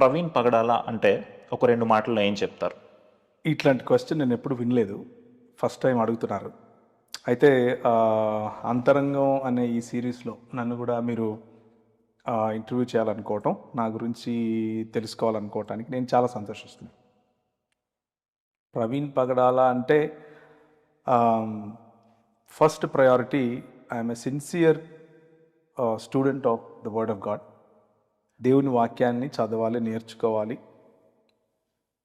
ప్రవీణ్ పగడాల అంటే ఒక 2 మాటల్లో ఏం చెప్తారు? ఇట్లాంటి క్వశ్చన్ నేను ఎప్పుడు వినలేదు. ఫస్ట్ టైం అడుగుతున్నారు. అయితే అంతరంగం అనే ఈ సిరీస్లో నన్ను కూడా మీరు ఇంటర్వ్యూ చేయాలనుకోవటం, నా గురించి తెలుసుకోవాలనుకోవటానికి నేను చాలా సంతోషిస్తున్నాను. ప్రవీణ్ పగడాల అంటే first priority, I'm a sincere student of the word of God. దేవుని వాక్యాన్ని చదవాలి, నేర్చుకోవాలి.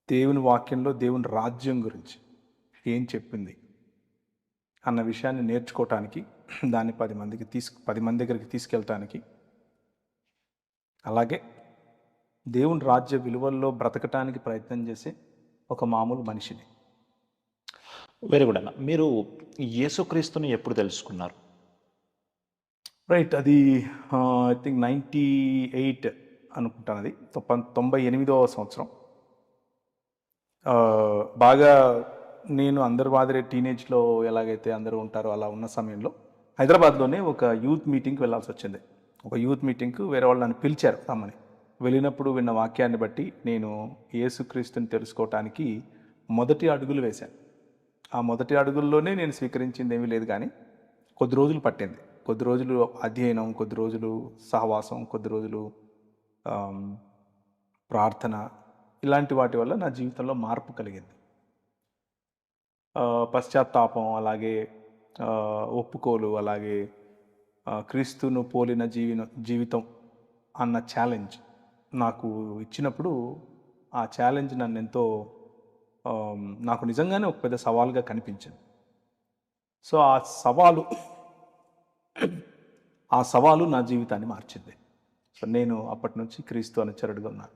దేవుని వాక్యంలో దేవుని రాజ్యం గురించి ఏం చెప్పింది అన్న విషయాన్ని నేర్చుకోవటానికి, దాన్ని 10 మంది దగ్గరికి తీసుకెళ్ళటానికి, అలాగే దేవుని రాజ్య విలువల్లో బ్రతకటానికి ప్రయత్నం చేసే ఒక మామూలు మనిషిని. వెరీ గుడ్ అన్న. మీరు యేసుక్రీస్తుని ఎప్పుడు తెలుసుకున్నారు? రైట్, అది ఐ థింక్ 98 అనుకుంటాను. అది 98వ సంవత్సరం. బాగా నేను అందరి మాదిరి టీనేజ్లో ఎలాగైతే అందరూ ఉంటారో అలా ఉన్న సమయంలో హైదరాబాద్లోనే ఒక యూత్ మీటింగ్కి వెళ్ళాల్సి వచ్చింది. ఒక యూత్ మీటింగ్కి వేరే వాళ్ళు నన్ను పిలిచారు రమ్మని. వెళ్ళినప్పుడు విన్న వాక్యాన్ని బట్టి నేను యేసుక్రీస్తుని తెలుసుకోవటానికి మొదటి అడుగులు వేశాను. ఆ మొదటి అడుగుల్లోనే నేను స్వీకరించింది ఏమీ లేదు, కానీ కొద్ది రోజులు పట్టింది. కొద్ది రోజులు అధ్యయనం, కొద్ది రోజులు సహవాసం, కొద్ది రోజులు ప్రార్థన, ఇలాంటి వాటి వల్ల నా జీవితంలో మార్పు కలిగింది. పశ్చాత్తాపం, అలాగే ఒప్పుకోలు, అలాగే క్రీస్తును పోలిన జీవితం అన్న ఛాలెంజ్ నాకు ఇచ్చినప్పుడు, ఆ ఛాలెంజ్ నన్ను ఎంతో నాకు నిజంగానే ఒక పెద్ద సవాల్గా కనిపించింది. సో ఆ సవాలు నా జీవితాన్ని మార్చింది. సో నేను అప్పటి నుంచి క్రీస్తు అనుచరుడుగా ఉన్నాను.